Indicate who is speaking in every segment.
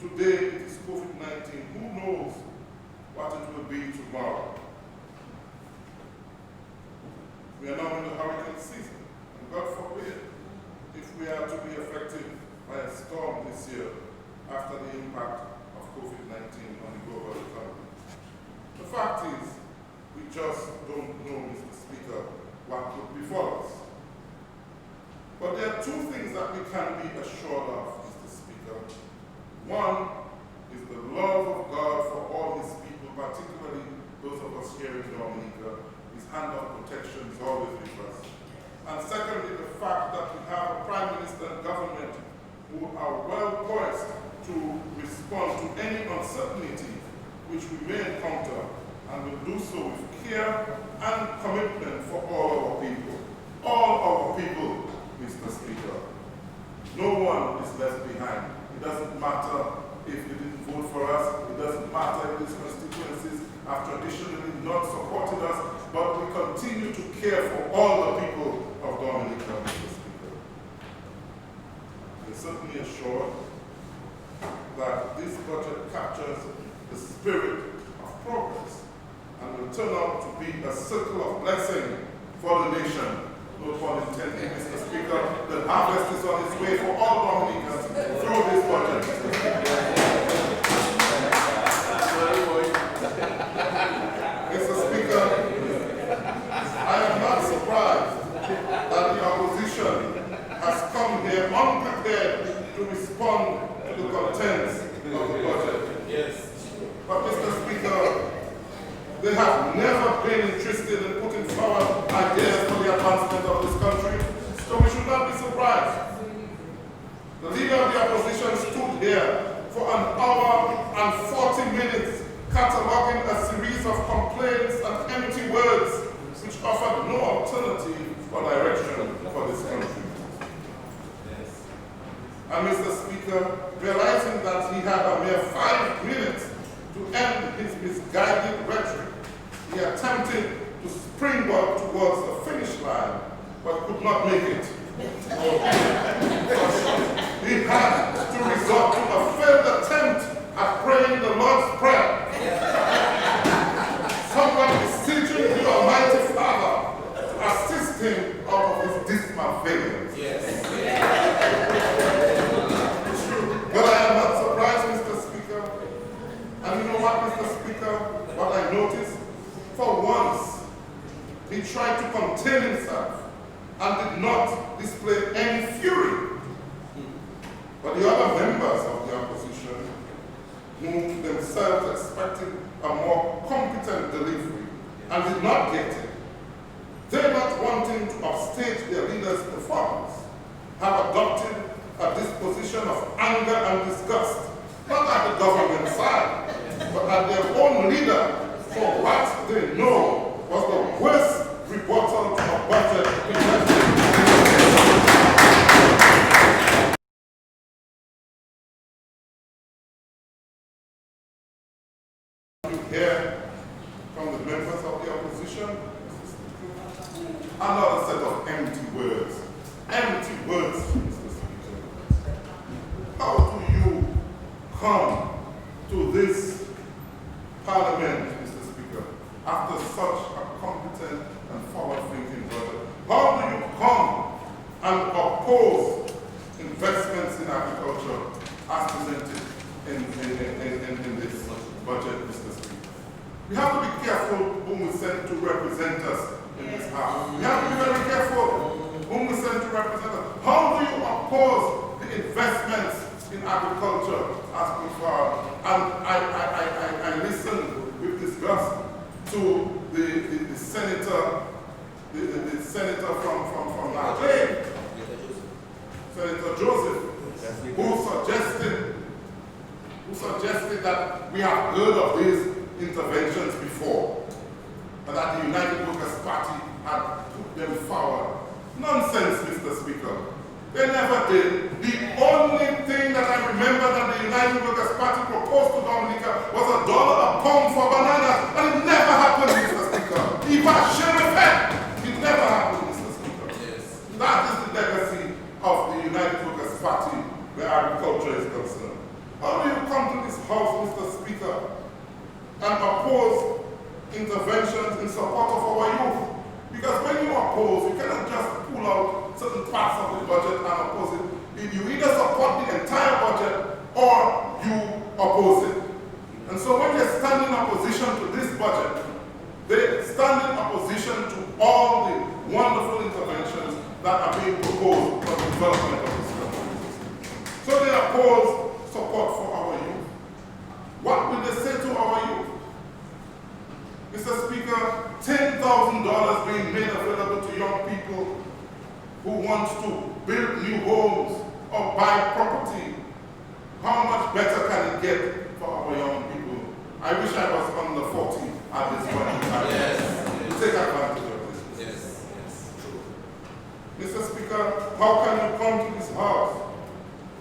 Speaker 1: Today it is COVID-19. Who knows what it will be tomorrow? We are now in the hurricane season, and God forbid if we are to be affected by a storm this year after the impact of COVID-19 on the global economy. The fact is, we just don't know, Mr. Speaker, what could befall us. But there are two things that we can be assured of, Mr. Speaker. One is the love of God for all his people, particularly those of us here in Dominica. His hand of protection is always with us. And secondly, the fact that we have a Prime Minister and government who are well poised to respond to any uncertainty which we may encounter, and will do so with care and commitment for all our people. All our people, Mr. Speaker. No one is left behind. It doesn't matter if they didn't vote for us. It doesn't matter if these constituencies have traditionally not supported us, but we continue to care for all the people of Dominica, Mr. Speaker. We're certainly assured that this budget captures the spirit of progress and will turn out to be a circle of blessing for the nation. No pun intended, Mr. Speaker. The harvest is on its way for all Dominicans through this budget. Mr. Speaker, I am not surprised that the opposition has come here unprepared to respond to the contents of the budget. Yes. But Mr. Speaker, they have never been interested in putting forward ideas for the advancement of this country, so we should not be surprised. The leader of the opposition stood here for an hour and 40 minutes, cataloging a series of complaints and empty words which offered no alternative or direction for this country. Yes. And Mr. Speaker, realizing that he had a mere 5 minutes to end his misguided rhetoric, he attempted to springboard towards the finish line, but could not make it. He had to resort to a failed attempt at praying the Lord's Prayer. Someone beseeching the Almighty Father to assist him out of his dismal failures. Yes. But I am not surprised, Mr. Speaker. And you know what, Mr. Speaker? What I noticed? For once, he tried to contain himself and did not display any fury. But the other members of the opposition, whom themselves expected a more competent delivery and did not get it, they not wanting to upstage their leader's performance, have adopted a disposition of anger and disgust, not at the government side, but at their own leader, for what they know was the worst rebuttal to a budget you hear from the members of the opposition another set of empty words. Empty words, Mr. Speaker. How do you come to this Parliament, after such a competent and forward-thinking budget? How do you come and oppose investments in agriculture as presented in this budget, Mr. Speaker? We have to be careful whom we send to represent us in this House. We have to be very careful whom we send to represent us. How do you oppose the investments in agriculture as preferred? And I listen with disgust to the senator, the senator from Nigeria, Senator Joseph, who suggested that we have heard of these interventions before, and that the United Workers' Party had put them forward. Nonsense, Mr. Speaker. They never did. The only thing that I remember that the United Workers' Party proposed to Dominica was $1 a pound for bananas, and it never happened, Mr. Speaker. It never happened, Mr. Speaker. Yes. That is the legacy of the United Workers' Party where agriculture is concerned. How do you come to this house, Mr. Speaker, and oppose interventions in support of our youth? Because when you oppose, you cannot just pull out certain parts of the budget and oppose it. You either support the entire budget or you oppose it. And so when they stand in opposition to this budget, they stand in opposition to all the wonderful interventions that are being proposed for the development of this country. So they oppose support for our youth. What will they say to our youth? Mr. Speaker, $10,000 being made available to young people who want to build new homes or buy property. How much better can it get for our young people? I wish I was under 40 at this point in time.
Speaker 2: Yes.
Speaker 1: Take advantage of this.
Speaker 2: Yes, yes, true.
Speaker 1: Mr. Speaker, how can you come to this house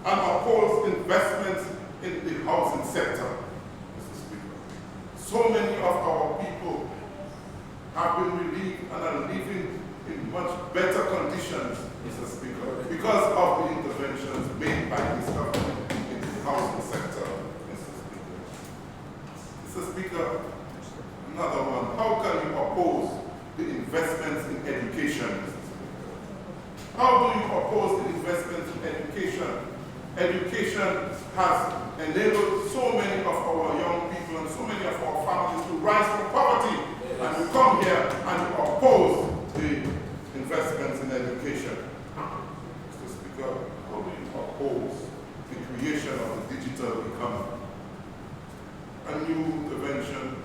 Speaker 1: and oppose investments in the housing sector, Mr. Speaker? So many of our people have been relieved and are living in much better conditions, Mr. Speaker, because of the interventions made by this government in the housing sector, Mr. Speaker. Mr. Speaker, another one. How can you oppose the investments in education, Mr. Speaker? How do you oppose the investments in education? Education has enabled so many of our young people and so many of our families to rise from poverty. Yes. And you come here and you oppose the investments in education. Mr. Speaker, how do you oppose the creation of the digital economy? A new intervention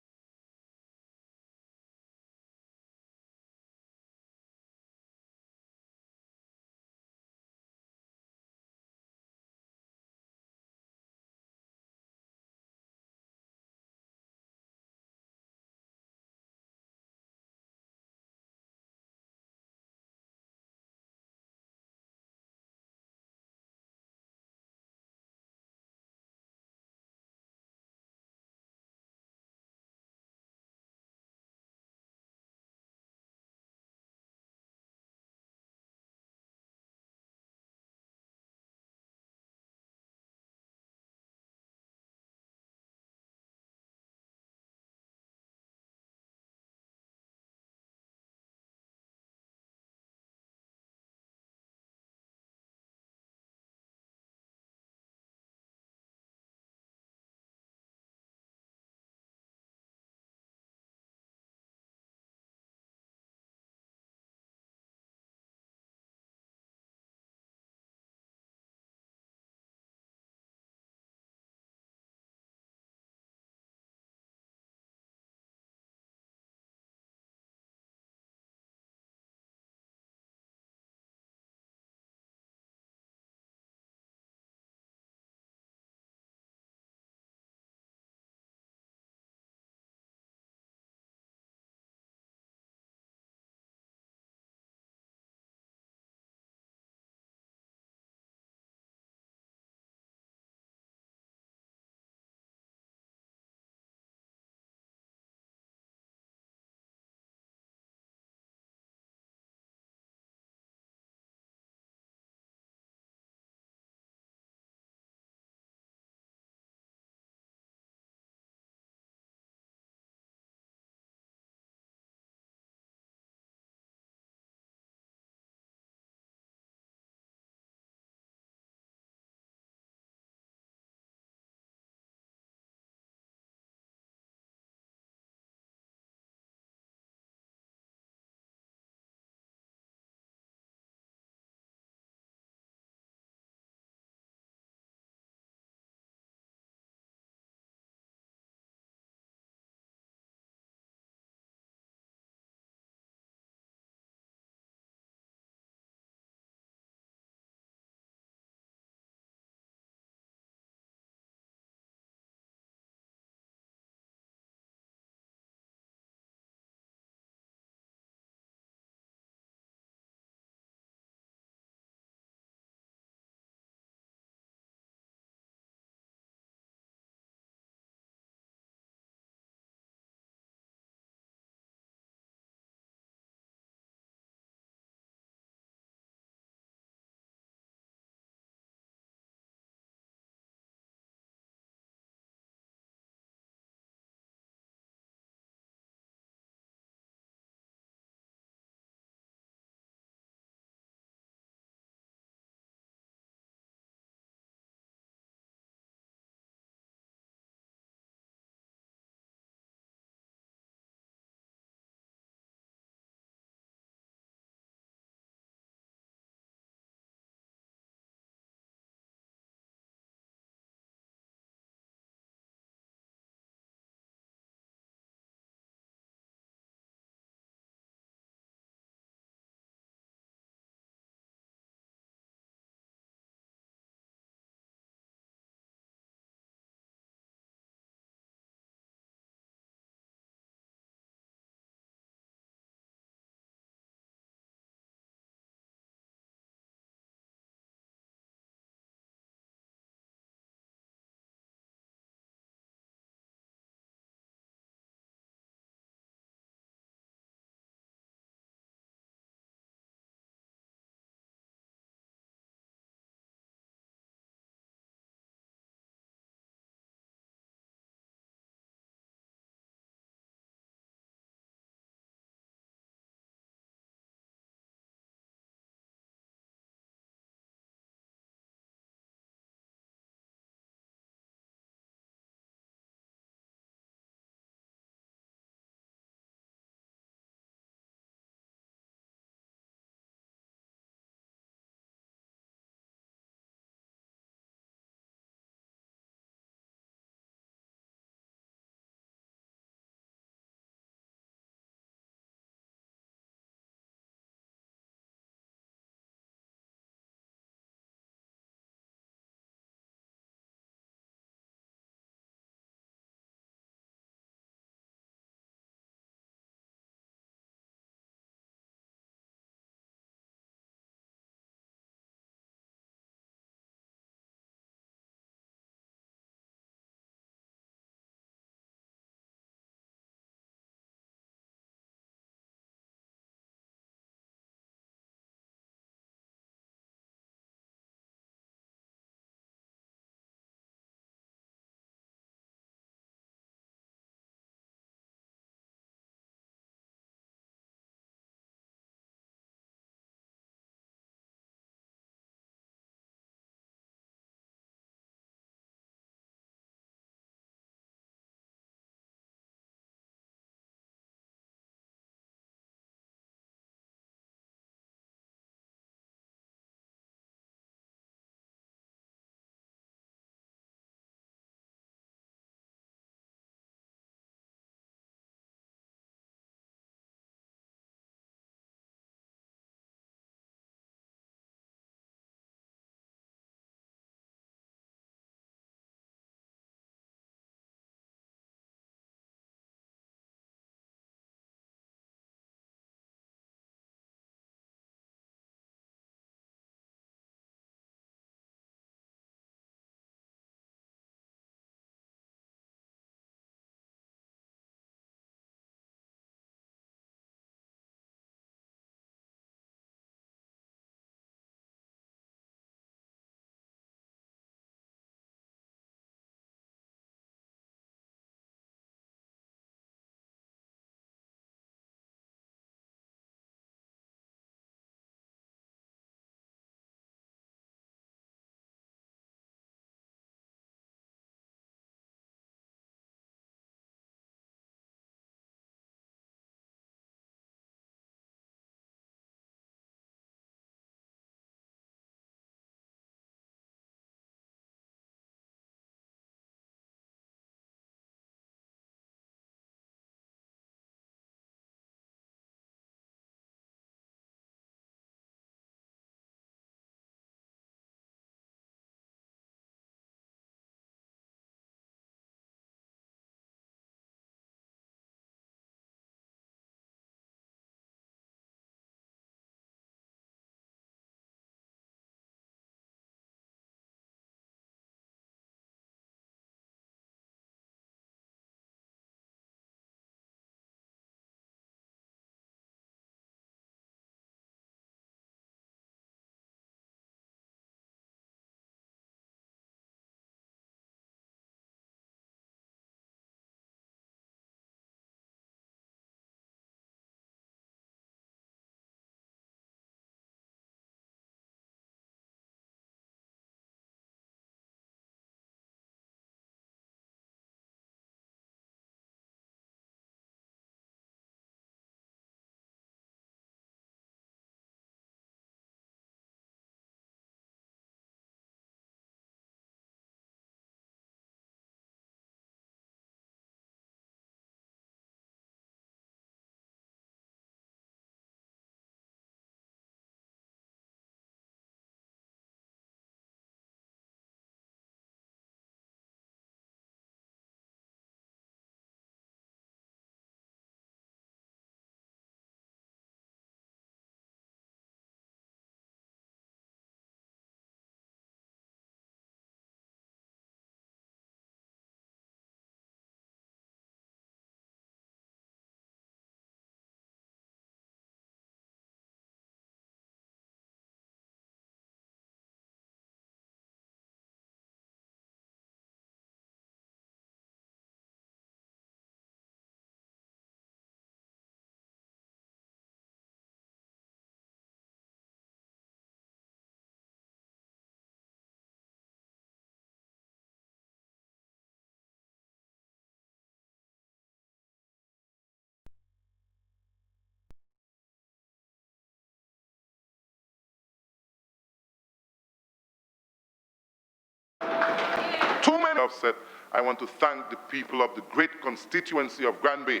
Speaker 1: many offset, I want to thank the people of the great constituency of Granby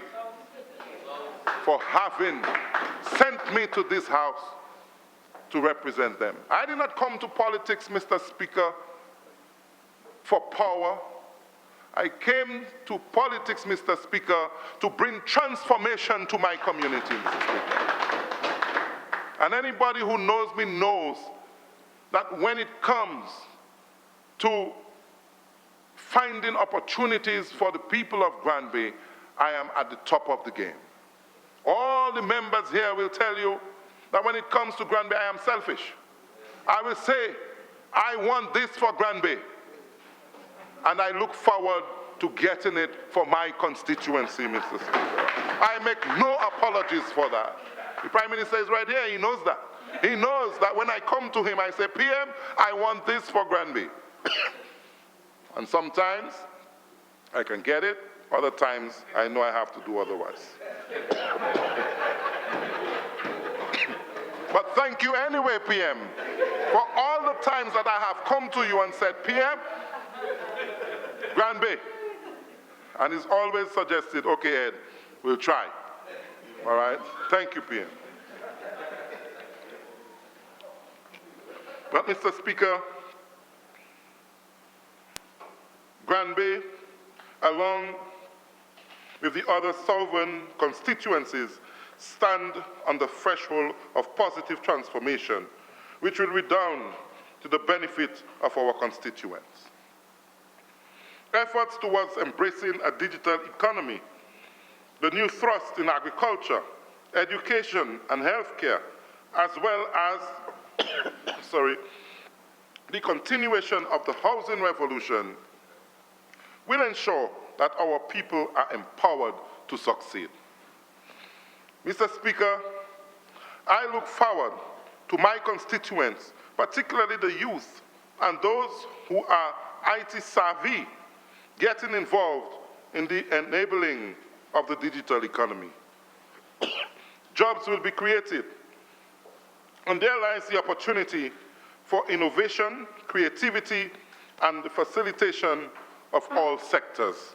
Speaker 1: for having sent me to this house to represent them. I did not come to politics, Mr. Speaker, for power. I came to politics, Mr. Speaker, to bring transformation to my community, Mr. Speaker. And anybody who knows me knows that when it comes to finding opportunities for the people of Granby, I am at the top of the game. All the members here will tell you that when it comes to Granby, I am selfish. I will say, I want this for Granby, and I look forward to getting it for my constituency, Mr. Speaker. I make no apologies for that. The Prime Minister is right here, he knows that. He knows that when I come to him, I say, PM, I want this for Granby. And sometimes I can get it, other times I know I have to do otherwise. But thank you anyway, PM, for all the times that I have come to you and said, PM, Granby. And he's always suggested, okay, Ed, we'll try. All right? Thank you, PM. But, Mr. Speaker, Granby, along with the other sovereign constituencies, stand on the threshold of positive transformation, which will redound to the benefit of our constituents. Efforts towards embracing a digital economy, the new thrust in agriculture, education, and healthcare, as well as the continuation of the housing revolution, will ensure that our people are empowered to succeed. Mr. Speaker, I look forward to my constituents, particularly the youth and those who are IT savvy, getting involved in the enabling of the digital economy. Jobs will be created, and there lies the opportunity for innovation, creativity, and the facilitation of all sectors.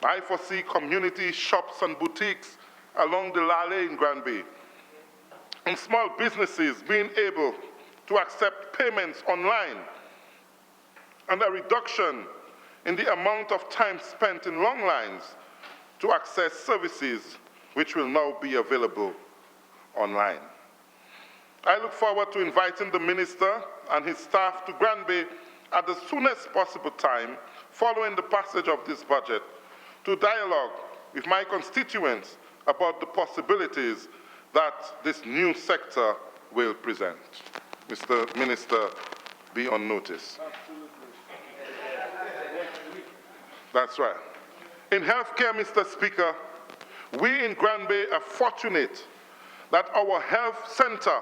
Speaker 1: I foresee community shops and boutiques along the Lale in Granby, and small businesses being able to accept payments online, and a reduction in the amount of time spent in long lines to access services which will now be available online. I look forward to inviting the Minister and his staff to Granby at the soonest possible time following the passage of this budget to dialogue with my constituents about the possibilities that this new sector will present. Mr. Minister, be on notice. That's right. In healthcare, Mr. Speaker, we in Granby are fortunate that our health center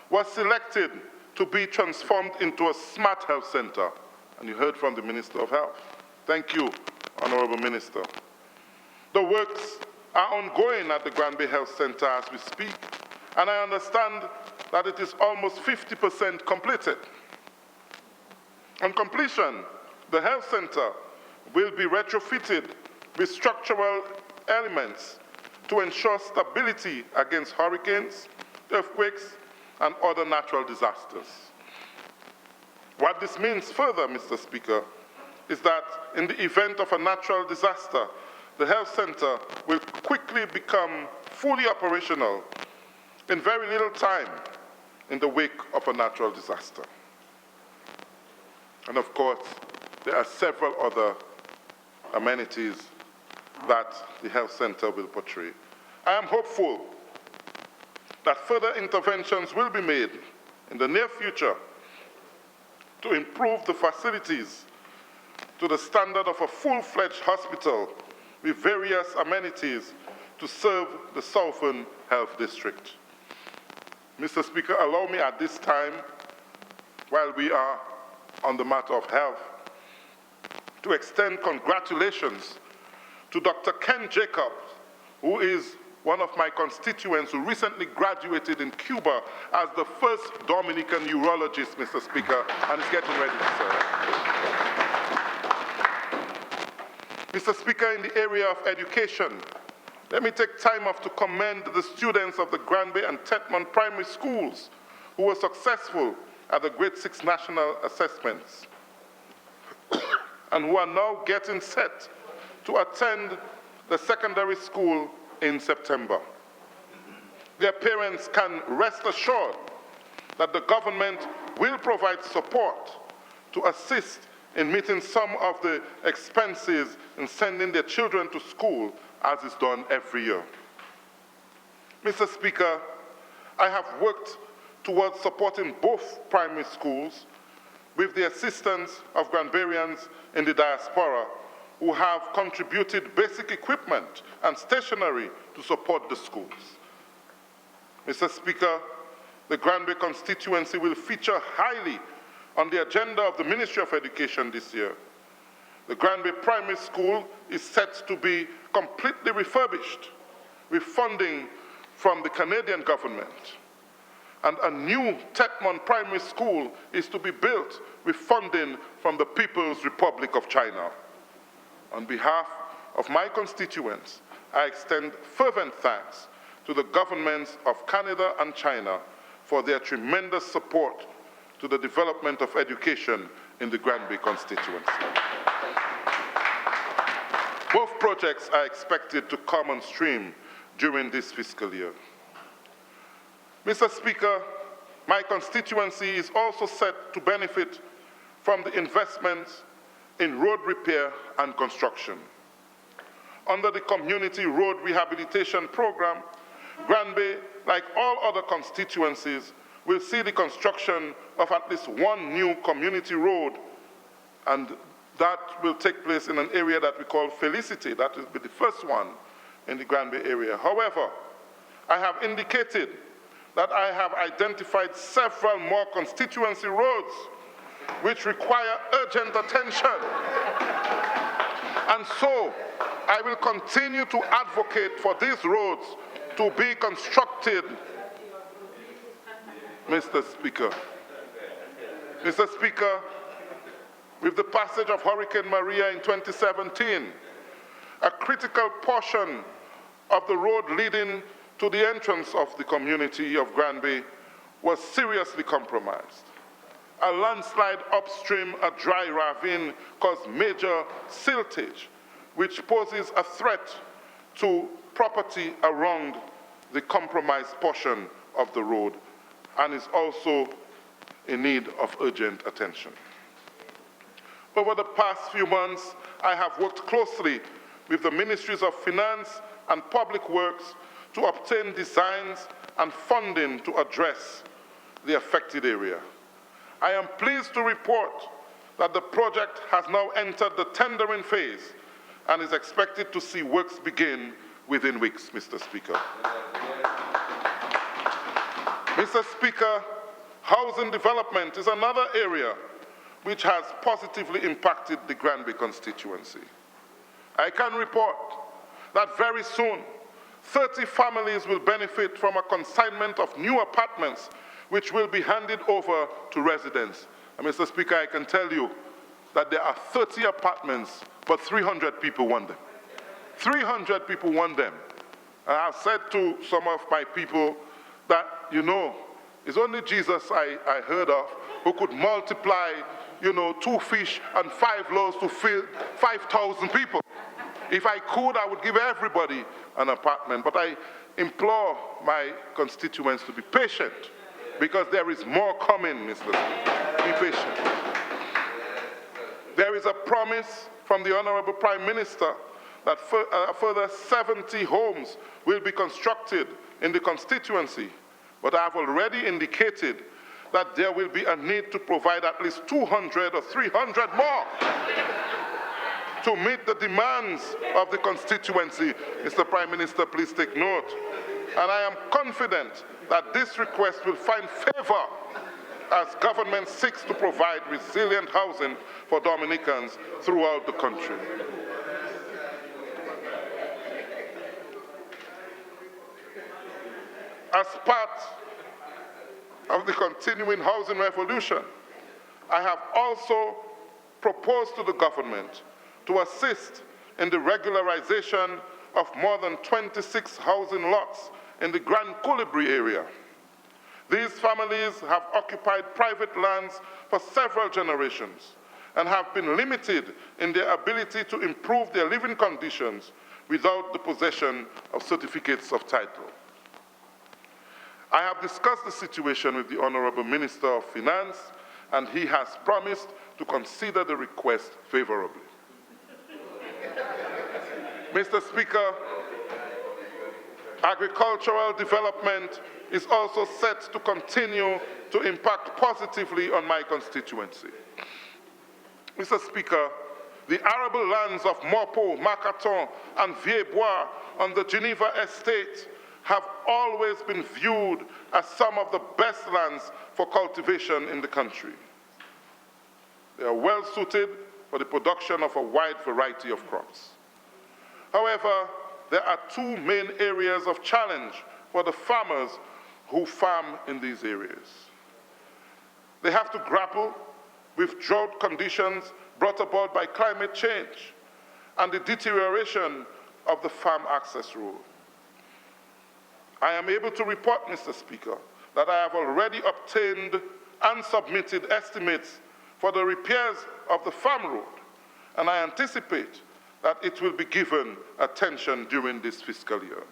Speaker 1: was selected to be transformed into a smart health center. And you heard from the Minister of Health. Thank you, Honorable Minister. The works are ongoing at the Granby Health Center as we speak, and I understand that it is almost 50% completed. On completion, the health center will be retrofitted with structural elements to ensure stability against hurricanes, earthquakes, and other natural disasters. What this means further, Mr. Speaker, is that in the event of a natural disaster, the health center will quickly become fully operational in very little time in the wake of a natural disaster. And of course, there are several other amenities that the health center will portray. I am hopeful that further interventions will be made in the near future to improve the facilities to the standard of a full-fledged hospital with various amenities to serve the Southern Health District. Mr. Speaker, allow me at this time, while we are on the matter of health, to extend congratulations to Dr. Ken Jacobs, who is one of my constituents who recently graduated in Cuba as the first Dominican urologist, Mr. Speaker, and is getting ready to serve. Mr. Speaker, in the area of education, let me take time off to commend the students of the Granby and Tetmon primary schools who were successful at the Grade 6 national assessments and who are now getting set to attend the secondary school in September. Their parents can rest assured that the government will provide support to assist in meeting some of the expenses in sending their children to school, as is done every year. Mr. Speaker, I have worked towards supporting both primary schools with the assistance of Granbarians in the diaspora who have contributed basic equipment and stationery to support the schools. Mr. Speaker, the Granby constituency will feature highly on the agenda of the Ministry of Education this year. The Granby Primary School is set to be completely refurbished with funding from the Canadian government. And a new Tetmon Primary School is to be built with funding from the People's Republic of China. On behalf of my constituents, I extend fervent thanks to the governments of Canada and China for their tremendous support to the development of education in the Granby constituency. Both projects are expected to come on stream during this fiscal year. Mr. Speaker, my constituency is also set to benefit from the investments in road repair and construction. Under the Community Road Rehabilitation Program, Granby, like all other constituencies, will see the construction of at least one new community road, and that will take place in an area that we call Felicity. That will be the first one in the Granby area. However, I have indicated that I have identified several more constituency roads which require urgent attention. And so, I will continue to advocate for these roads to be constructed. Mr. Speaker, with the passage of Hurricane Maria in 2017, a critical portion of the road leading to the entrance of the community of Granby was seriously compromised. A landslide upstream a dry ravine caused major siltage, which poses a threat to property around the compromised portion of the road and is also in need of urgent attention. Over the past few months, I have worked closely with the Ministries of Finance and Public Works to obtain designs and funding to address the affected area. I am pleased to report that the project has now entered the tendering phase and is expected to see works begin within weeks, Mr. Speaker. Mr. Speaker, housing development is another area which has positively impacted the Granby constituency. I can report that very soon, 30 families will benefit from a consignment of new apartments which will be handed over to residents. And Mr. Speaker, I can tell you that there are 30 apartments, but 300 people want them. 300 people want them. And I've said to some of my people that, you know, it's only Jesus I heard of who could multiply, 2 fish and 5 loaves to feed 5,000 people. If I could, I would give everybody an apartment. But I implore my constituents to be patient, because there is more coming, Mr. Speaker. Be patient. There is a promise from the Honorable Prime Minister that a further 70 homes will be constructed in the constituency. But I have already indicated that there will be a need to provide at least 200 or 300 more to meet the demands of the constituency. Mr. Prime Minister, please take note. And I am confident that this request will find favor as government seeks to provide resilient housing for Dominicans throughout the country. As part of the continuing housing revolution, I have also proposed to the government to assist in the regularization of more than 26 housing lots in the Grand Colibri area. These families have occupied private lands for several generations and have been limited in their ability to improve their living conditions without the possession of certificates of title. I have discussed the situation with the Honorable Minister of Finance, and he has promised to consider the request favorably. Mr. Speaker, agricultural development is also set to continue to impact positively on my constituency. Mr. Speaker, the arable lands of Morpeau, Marcaton, and Vieille-Bois on the Geneva estate have always been viewed as some of the best lands for cultivation in the country. They are well suited for the production of a wide variety of crops. However, there are two main areas of challenge for the farmers who farm in these areas. They have to grapple with drought conditions brought about by climate change and the deterioration of the farm access rule. I am able to report, Mr. Speaker, that I have already obtained and submitted estimates for the repairs of the farm road, and I anticipate that it will be given attention during this fiscal year.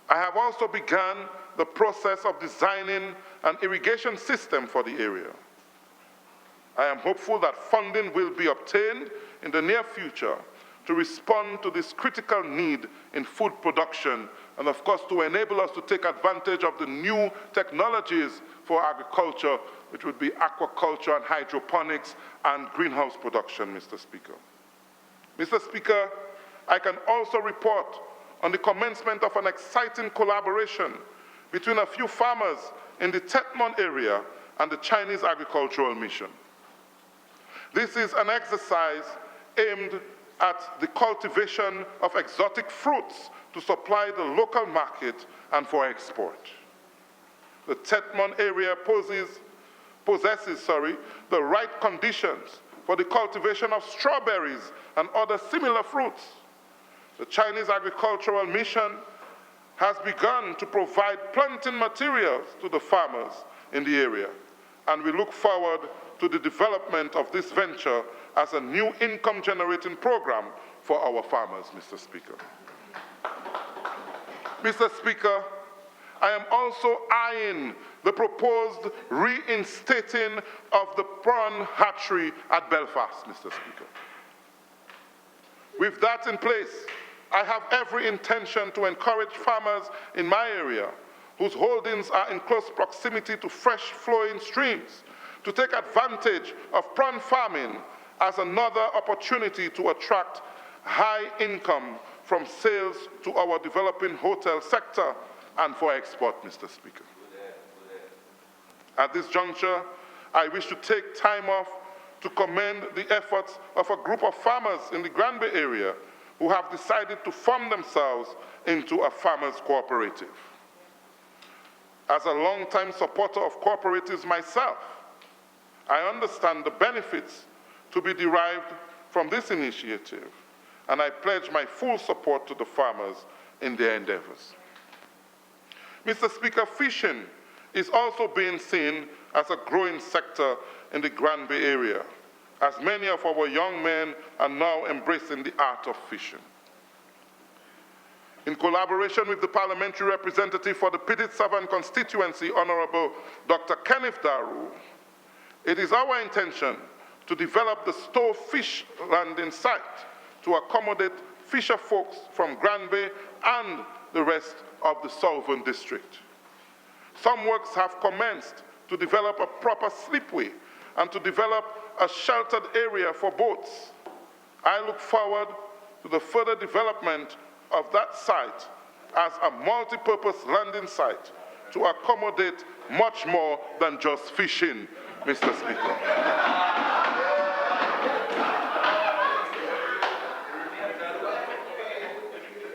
Speaker 1: I have also begun the process of designing an irrigation system for the area. I am hopeful that funding will be obtained in the near future to respond to this critical need in food production and, of course, to enable us to take advantage of the new technologies for agriculture, which would be aquaculture and hydroponics and greenhouse production, Mr. Speaker. Mr. Speaker, I can also report on the commencement of an exciting collaboration between a few farmers in the Tetmon area and the Chinese Agricultural Mission. This is an exercise aimed at the cultivation of exotic fruits to supply the local market and for export. The Tetmon area possesses the right conditions for the cultivation of strawberries and other similar fruits. The Chinese Agricultural Mission has begun to provide planting materials to the farmers in the area, and we look forward to the development of this venture as a new income-generating program for our farmers, Mr. Speaker. Mr. Speaker, I am also eyeing the proposed reinstating of the prawn hatchery at Belfast, Mr. Speaker. With that in place, I have every intention to encourage farmers in my area whose holdings are in close proximity to fresh-flowing streams to take advantage of prawn farming as another opportunity to attract high income from sales to our developing hotel sector and for export, Mr. Speaker. At this juncture, I wish to take time off to commend the efforts of a group of farmers in the Granby area who have decided to form themselves into a farmers' cooperative. As a longtime supporter of cooperatives myself, I understand the benefits to be derived from this initiative, and I pledge my full support to the farmers in their endeavors. Mr. Speaker, fishing is also being seen as a growing sector in the Granby area, as many of our young men are now embracing the art of fishing. In collaboration with the parliamentary representative for the Pitt Southern constituency, Honorable Dr. Kenneth Daru, it is our intention to develop the Stowe Fish landing site to accommodate fisher folks from Granby and the rest of the Southern District. Some works have commenced to develop a proper slipway and to develop a sheltered area for boats. I look forward to the further development of that site as a multi-purpose landing site to accommodate much more than just fishing, Mr. Speaker.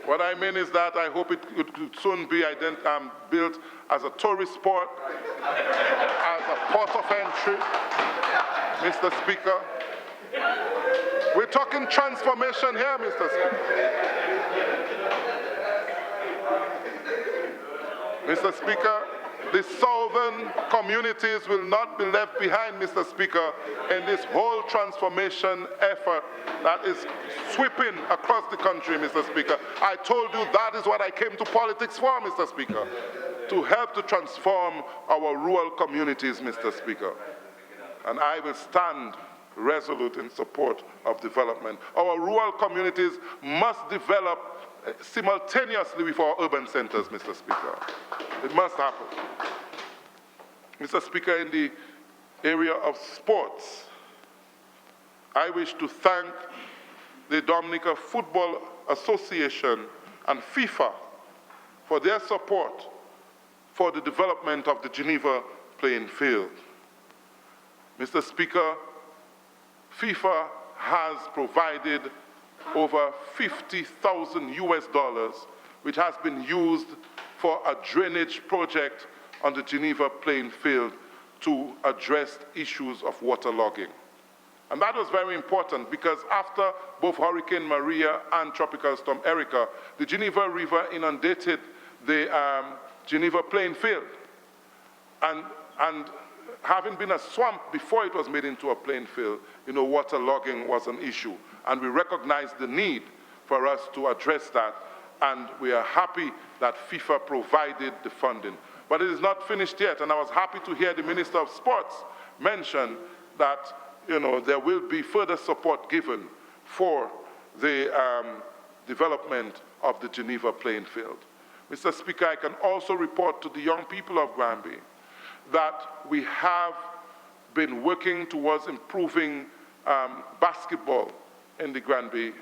Speaker 1: What I mean is that I hope it could soon be built as a tourist port, as a port of entry, Mr. Speaker, We're talking transformation here, Mr. Speaker. Mr. Speaker, the southern communities will not be left behind, Mr. Speaker, in this whole transformation effort that is sweeping across the country, Mr. Speaker. I told you that is what I came to politics for, Mr. Speaker, to help to transform our rural communities, Mr. Speaker. And I will stand resolute in support of development. Our rural communities must develop simultaneously with our urban centers, Mr. Speaker. It must happen. Mr. Speaker, in the area of sports, I wish to thank the Dominica Football Association and FIFA for their support for the development of the Geneva playing field. Mr. Speaker, FIFA has provided over $50,000 US, which has been used for a drainage project on the Geneva playing field to address issues of waterlogging. And that was very important because after both Hurricane Maria and Tropical Storm Erica, the Geneva River inundated the Geneva playing field. And having been a swamp before it was made into a playing field, waterlogging was an issue. And we recognized the need for us to address that. And we are happy that FIFA provided the funding. But it is not finished yet. And I was happy to hear the Minister of Sports mention that there will be further support given for the development of the Geneva playing field. Mr. Speaker, I can also report to the young people of Granby that we have been working towards improving basketball in the Granby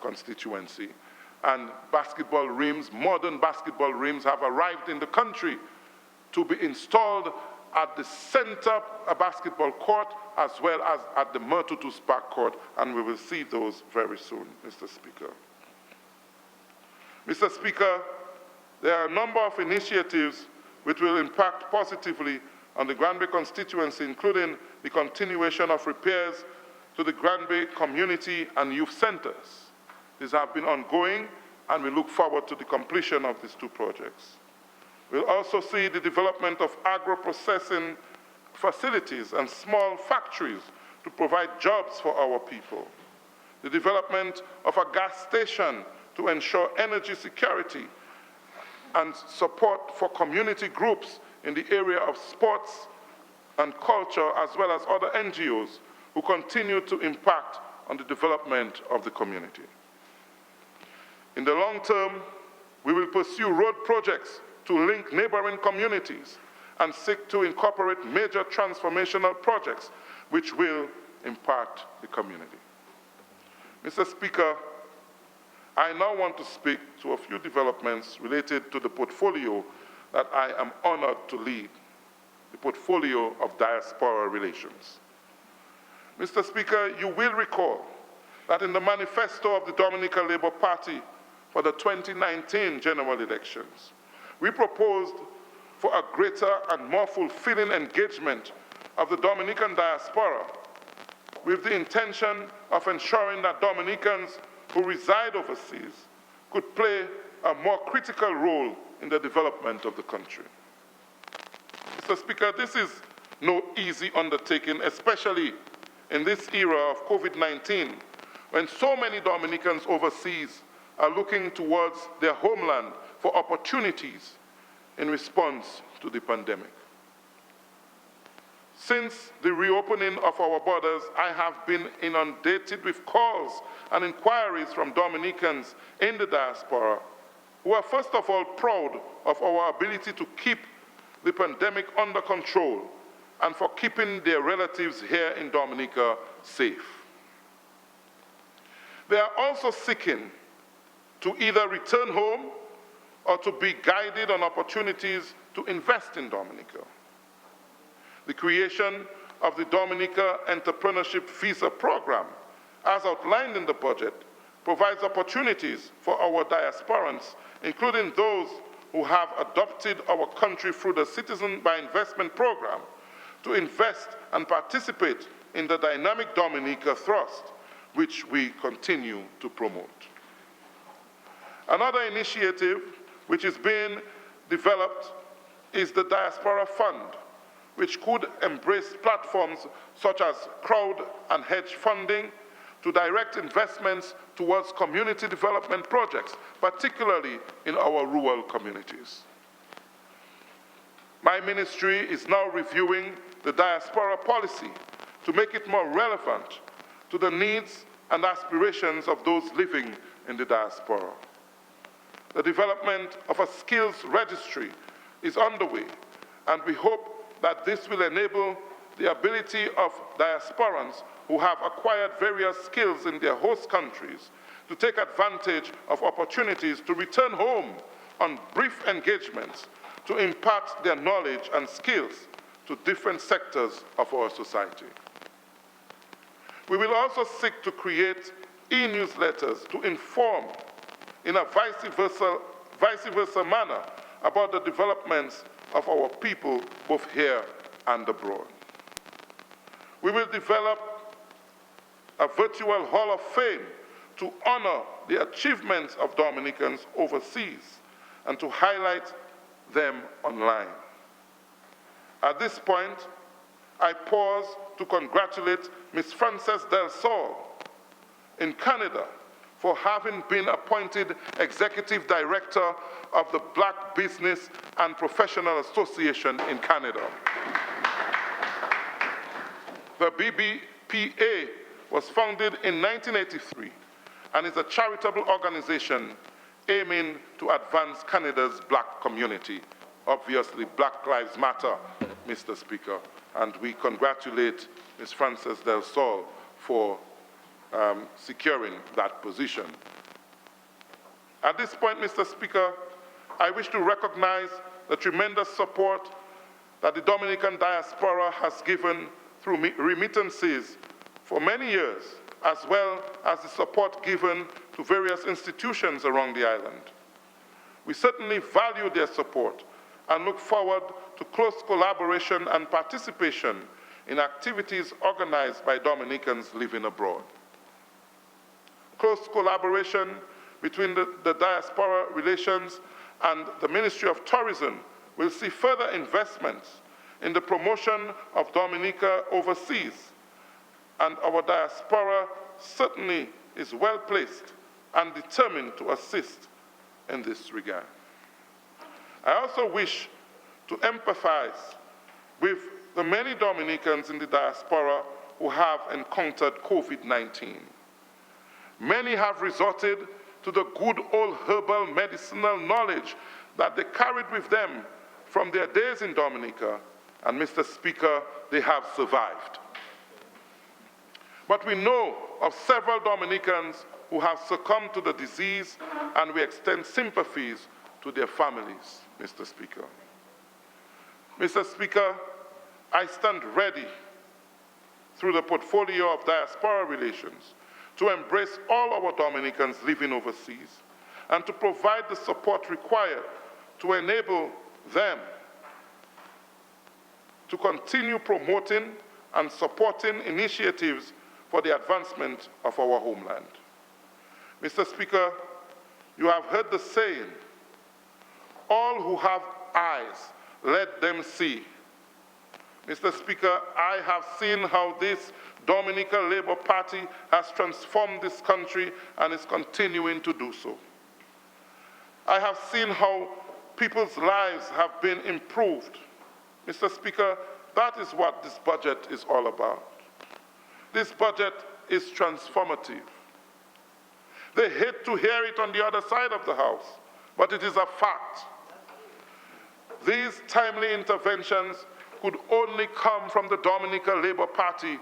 Speaker 1: constituency. And basketball rims, modern basketball rims, have arrived in the country to be installed at the center basketball court as well as at the Myrtutus Park court, and we will see those very soon, Mr. Speaker. Mr. Speaker, there are a number of initiatives which will impact positively on the Granby constituency, including the continuation of repairs to the Granby community and youth centers. These have been ongoing, and we look forward to the completion of these two projects. We'll also see the development of agro-processing facilities and small factories to provide jobs for our people. The development of a gas station to ensure energy security and support for community groups in the area of sports and culture, as well as other NGOs who continue to impact on the development of the community. In the long term, we will pursue road projects to link neighboring communities and seek to incorporate major transformational projects which will impact the community. Mr. Speaker, I now want to speak to a few developments related to the portfolio that I am honored to lead, the portfolio of diaspora relations. Mr. Speaker, you will recall that in the manifesto of the Dominica Labour Party for the 2019 general elections, we proposed for a greater and more fulfilling engagement of the Dominican diaspora with the intention of ensuring that Dominicans who reside overseas could play a more critical role in the development of the country. Mr. Speaker, this is no easy undertaking, especially in this era of COVID-19, when so many Dominicans overseas are looking towards their homeland for opportunities in response to the pandemic. Since the reopening of our borders, I have been inundated with calls and inquiries from Dominicans in the diaspora who are first of all proud of our ability to keep the pandemic under control and for keeping their relatives here in Dominica safe. They are also seeking to either return home or to be guided on opportunities to invest in Dominica. The creation of the Dominica Entrepreneurship Visa Program, as outlined in the budget, provides opportunities for our diasporans, including those who have adopted our country through the Citizen by Investment Program, to invest and participate in the dynamic Dominica Thrust, which we continue to promote. Another initiative which is being developed is the Diaspora Fund, which could embrace platforms such as crowd and hedge funding to direct investments towards community development projects, particularly in our rural communities. My ministry is now reviewing the diaspora policy to make it more relevant to the needs and aspirations of those living in the diaspora. The development of a skills registry is underway, and we hope that this will enable the ability of diasporans who have acquired various skills in their host countries to take advantage of opportunities to return home on brief engagements to impart their knowledge and skills to different sectors of our society. We will also seek to create e-newsletters to inform in a vice versa manner about the developments of our people both here and abroad. We will develop a virtual Hall of Fame to honor the achievements of Dominicans overseas and to highlight them online. At this point, I pause to congratulate Ms. Frances Del Sol in Canada for having been appointed Executive Director of the Black Business and Professional Association in Canada. The BBPA was founded in 1983 and is a charitable organization aiming to advance Canada's Black community. Obviously, Black Lives Matter, Mr. Speaker, and we congratulate Ms. Frances Del Sol for securing that position. At this point, Mr. Speaker, I wish to recognize the tremendous support that the Dominican diaspora has given through remittances for many years, as well as the support given to various institutions around the island. We certainly value their support and look forward to close collaboration and participation in activities organized by Dominicans living abroad. Close collaboration between the Diaspora Relations and the Ministry of Tourism will see further investments in the promotion of Dominica overseas, and our diaspora certainly is well placed and determined to assist in this regard. I also wish to empathize with the many Dominicans in the diaspora who have encountered COVID-19. Many have resorted to the good old herbal medicinal knowledge that they carried with them from their days in Dominica, and Mr. Speaker, they have survived. But we know of several Dominicans who have succumbed to the disease, and we extend sympathies to their families, Mr. Speaker. Mr. Speaker, I stand ready through the portfolio of diaspora relations to embrace all our Dominicans living overseas and to provide the support required to enable them to continue promoting and supporting initiatives for the advancement of our homeland. Mr. Speaker, you have heard the saying, all who have eyes, let them see. Mr. Speaker, I have seen how this Dominican Labour Party has transformed this country and is continuing to do so. I have seen how people's lives have been improved. Mr. Speaker, that is what this budget is all about. This budget is transformative. They hate to hear it on the other side of the house, but it is a fact. These timely interventions could only come from the Dominican Labour Party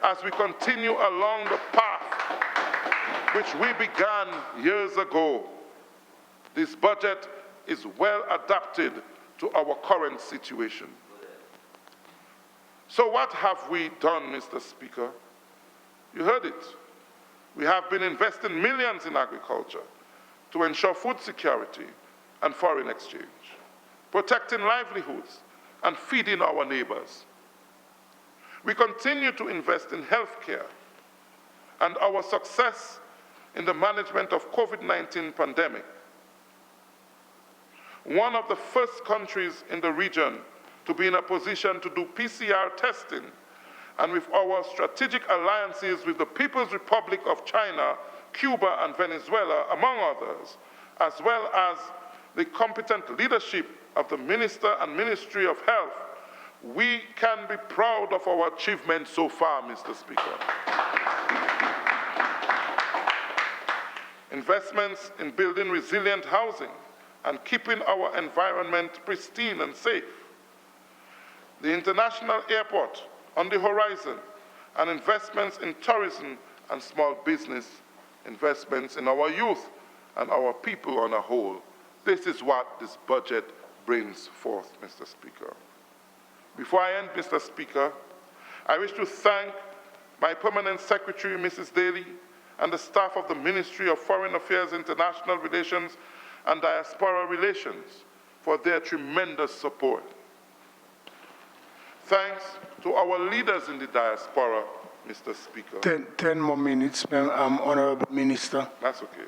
Speaker 1: as we continue along the path which we began years ago. This budget is well adapted to our current situation. So what have we done, Mr. Speaker? You heard it. We have been investing millions in agriculture to ensure food security and foreign exchange, protecting livelihoods and feeding our neighbors. We continue to invest in healthcare and our success in the management of COVID-19 pandemic. One of the first countries in the region to be in a position to do PCR testing, and with our strategic alliances with the People's Republic of China, Cuba, and Venezuela, among others, as well as the competent leadership of the Minister and Ministry of Health, we can be proud of our achievements so far, Mr. Speaker. Investments in building resilient housing and keeping our environment pristine and safe. The international airport on the horizon, and investments in tourism and small business, investments in our youth and our people on a whole. This is what this budget brings forth, Mr. Speaker. Before I end, Mr. Speaker, I wish to thank my Permanent Secretary, Mrs. Daly, and the staff of the Ministry of Foreign Affairs, International Relations, and Diaspora Relations for their tremendous support. Thanks to our leaders in the diaspora, Mr. Speaker.
Speaker 3: 10 more minutes, Honorable Minister.
Speaker 1: That's okay.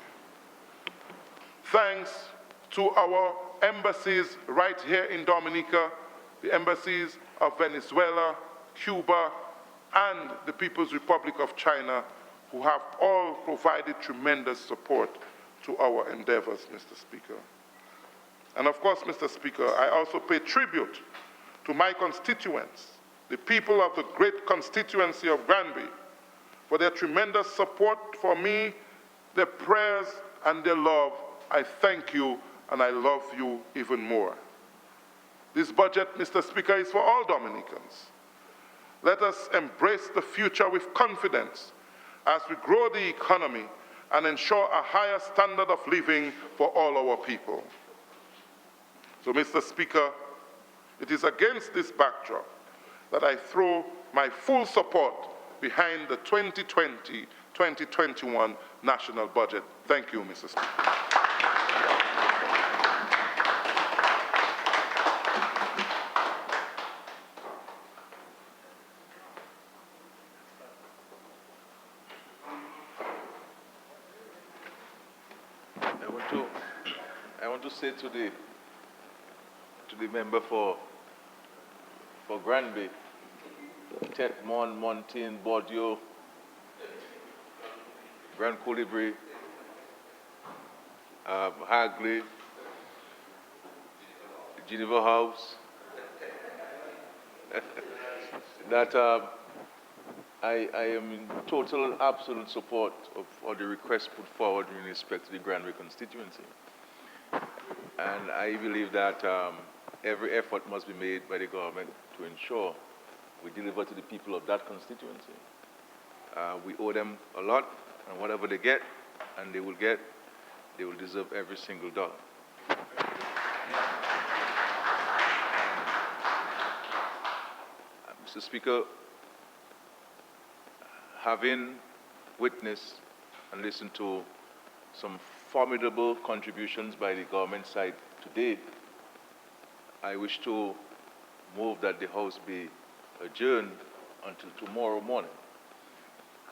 Speaker 1: Thanks to our embassies right here in Dominica, the embassies of Venezuela, Cuba, and the People's Republic of China, who have all provided tremendous support to our endeavors, Mr. Speaker. And of course, Mr. Speaker, I also pay tribute to my constituents, the people of the great constituency of Granby, for their tremendous support for me, their prayers, and their love. I thank you, and I love you even more. This budget, Mr. Speaker, is for all Dominicans. Let us embrace the future with confidence as we grow the economy and ensure a higher standard of living for all our people. So, Mr. Speaker, it is against this backdrop that I throw my full support behind the 2020-2021 national budget. Thank you, Mr. Speaker.
Speaker 2: I want to say to the member for Granby, Tetmon, Montaigne, Bordeaux, Grand Colibri, Hagley, Geneva House, that I am in total, absolute support of the request put forward in respect to the Granby constituency. And I believe that every effort must be made by the government to ensure we deliver to the people of that constituency. We owe them a lot, and whatever they get, and they will deserve every single dollar. Mr. Speaker, having witnessed and listened to some formidable contributions by the government side today, I wish to move that the House be adjourned until tomorrow morning.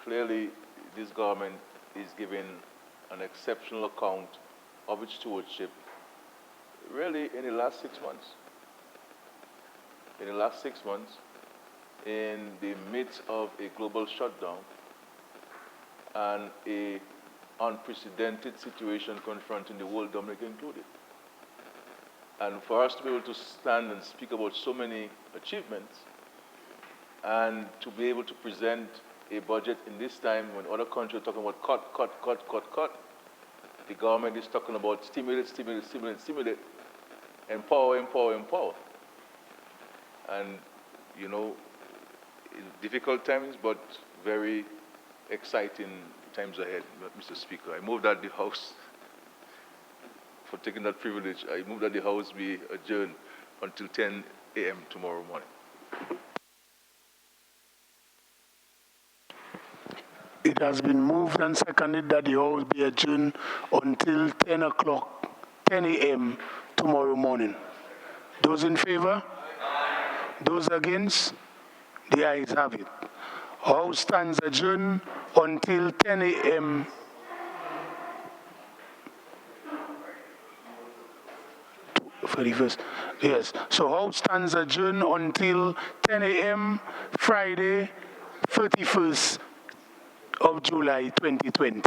Speaker 2: Clearly, this government is giving an exceptional account of its stewardship, really in the last 6 months. In the last 6 months, in the midst of a global shutdown and an unprecedented situation confronting the world, Dominica included. And for us to be able to stand and speak about so many achievements and to be able to present a budget in this time when other countries are talking about cut, the government is talking about stimulate, empower. And, you know, in difficult times, but very exciting times ahead, Mr. Speaker. I move that the House, for taking that privilege, I move that the House be adjourned until 10 a.m. tomorrow morning.
Speaker 3: It has been moved and seconded that the House be adjourned until 10 a.m. tomorrow morning. Those in favor? Those against? The ayes have it. House stands adjourned until 10 a.m. Yes. So House stands adjourned until 10 a.m. Friday, 31st of July 2020.